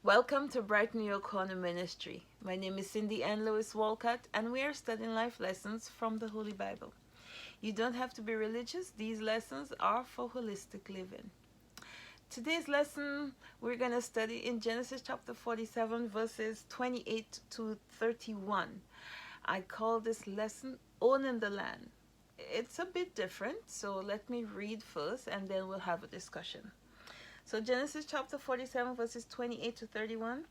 Welcome to Brighten Your Corner Ministry. My name is Cindy Ann Lewis Walcott, and we are studying life lessons from the Holy Bible. You don't have to be religious, these lessons are for holistic living. Today's lesson we're going to study in Genesis chapter 47, verses 28 to 31. I call this lesson Owning the Land. It's a bit different, so let me read first and then we'll have a discussion. So Genesis chapter 47 verses 28 to 31.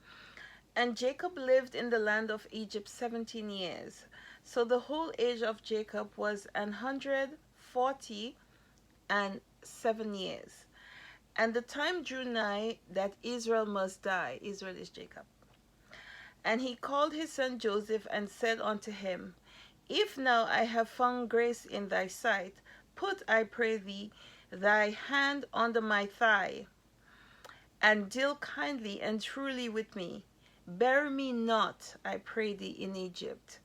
And Jacob lived in the land of Egypt 17 years. So the whole age of Jacob was 147 years. And the time drew nigh that Israel must die. Israel is Jacob. And he called his son Joseph and said unto him, If now I have found grace in thy sight, put, I pray thee, thy hand under my thigh, and deal kindly and truly with me. Bury me not, I pray thee, in Egypt,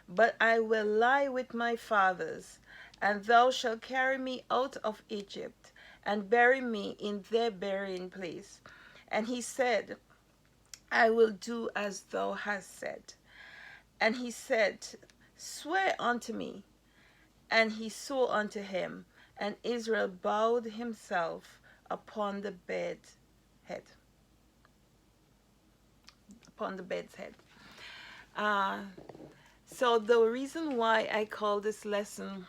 but I will lie with my fathers, and thou shalt carry me out of Egypt, and bury me in their burying place. And he said, I will do as thou hast said. And he said, Swear unto me. And he swore unto him, and Israel bowed himself upon the head, upon the bed's head. Uh, so the reason why I call this lesson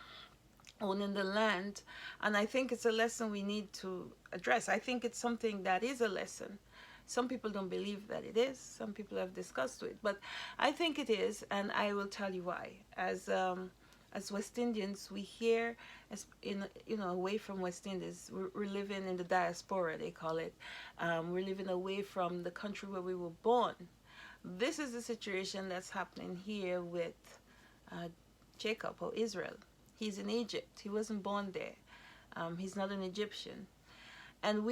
Owning the Land, and I think it's a lesson we need to address. I think it's something that is a lesson. Some people don't believe that it is. Some people have discussed it, but I think it is, and I will tell you why. As West Indians, we hear, as in away from West Indies, we're living in the diaspora, they call it. We're living away from the country where we were born. This is the situation that's happening here with Jacob or Israel. He's in Egypt. He wasn't born there. He's not an Egyptian. And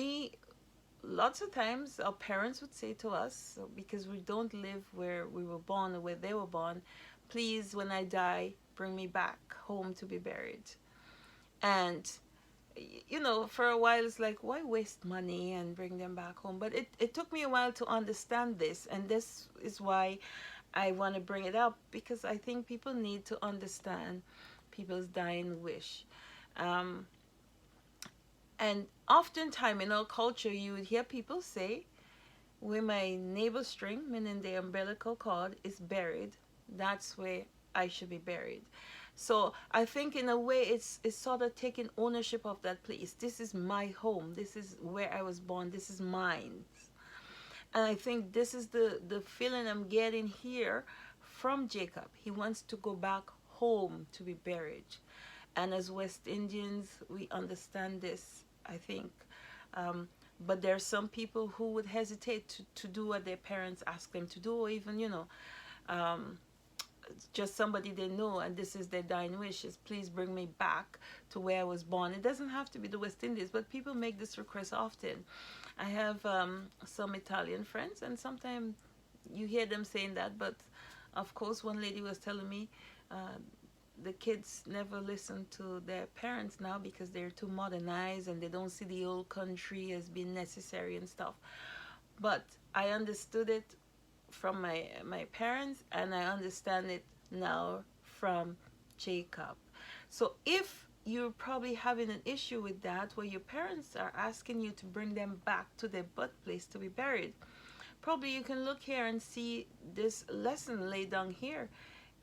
lots of times, our parents would say to us, because we don't live where we were born or where they were born, please, when I die, bring me back home to be buried. And for a while it's like, why waste money and bring them back home? But it took me a while to understand this, and this is why I want to bring it up, because I think people need to understand people's dying wish. And oftentimes in our culture, you would hear people say, where my navel string, meaning the umbilical cord, is buried, that's where I should be buried. So I think in a way it's sort of taking ownership of that place. This is my home. This is where I was born. This is mine. And I think this is the feeling I'm getting here from Jacob. He wants to go back home to be buried. And as West Indians, we understand this, I think. But there are some people who would hesitate to do what their parents ask them to do, or even, just somebody they know, and this is their dying wish, is please bring me back to where I was born. It doesn't have to be the West Indies, but people make this request often. I have some Italian friends, and sometimes you hear them saying that, but of course one lady was telling me the kids never listen to their parents now because they're too modernized and they don't see the old country as being necessary and stuff. But I understood it from my parents, and I understand it now from Jacob. So if you're probably having an issue with that, where your parents are asking you to bring them back to their birthplace to be buried, probably you can look here and see this lesson laid down here.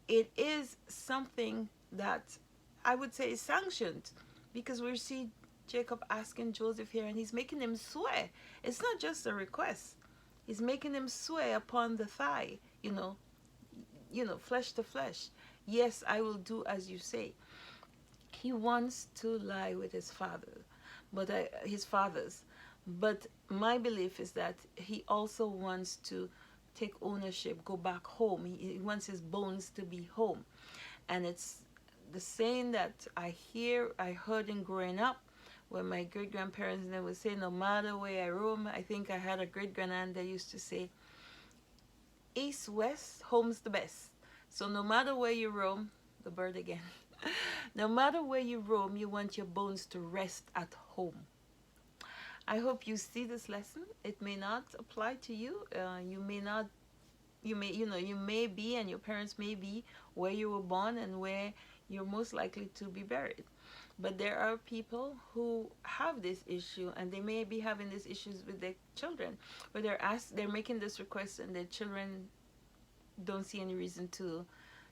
It is something that I would say is sanctioned, because we see Jacob asking Joseph here, and he's making him swear. It's not just a request. He's making him swear upon the thigh, flesh to flesh. Yes, I will do as you say. He wants to lie with his father, but his fathers. But my belief is that he also wants to take ownership, go back home. He wants his bones to be home. And it's the saying that I heard in growing up, when my great-grandparents, they would say, no matter where I roam. I think I had a great-grandaunt that used to say, east, west, home's the best. So no matter where you roam, the bird again, no matter where you roam, you want your bones to rest at home. I hope you see this lesson. It may not apply to you. You may not, you may be, and your parents may be where you were born and where you're most likely to be buried. But there are people who have this issue, and they may be having these issues with their children, where they're making this request, and their children don't see any reason to,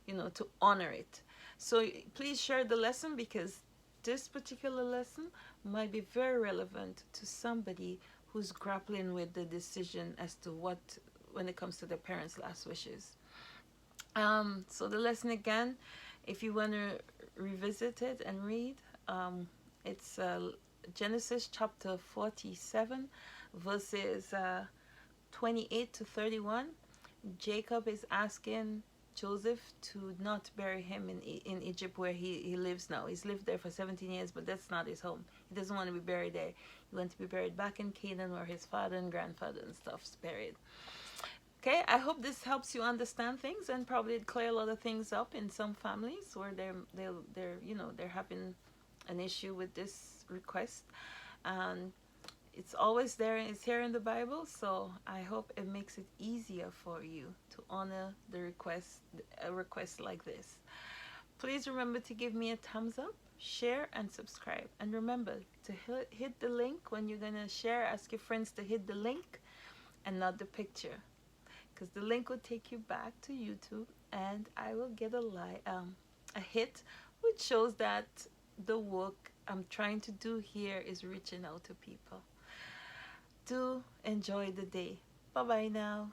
to honor it. So please share the lesson, because this particular lesson might be very relevant to somebody who's grappling with the decision as to what, when it comes to their parents' last wishes. So the lesson again, if you want to revisit it and read, it's Genesis chapter 47, verses 28 to 31. Jacob is asking Joseph to not bury him in Egypt, where he lives now. He's lived there for 17 years, but that's not his home. He doesn't want to be buried there. He wants to be buried back in Canaan, where his father and grandfather and stuff's buried. Okay, I hope this helps you understand things, and probably clear a lot of things up in some families where they're having an issue with this request. And it's always there, it's here in the Bible, so I hope it makes it easier for you to honor a request like this. Please remember to give me a thumbs up, share, and subscribe. And remember to hit the link when you're gonna share. Ask your friends to hit the link and not the picture, because the link will take you back to YouTube, and I will get a hit, which shows that the work I'm trying to do here is reaching out to people. Do enjoy the day. Bye bye now.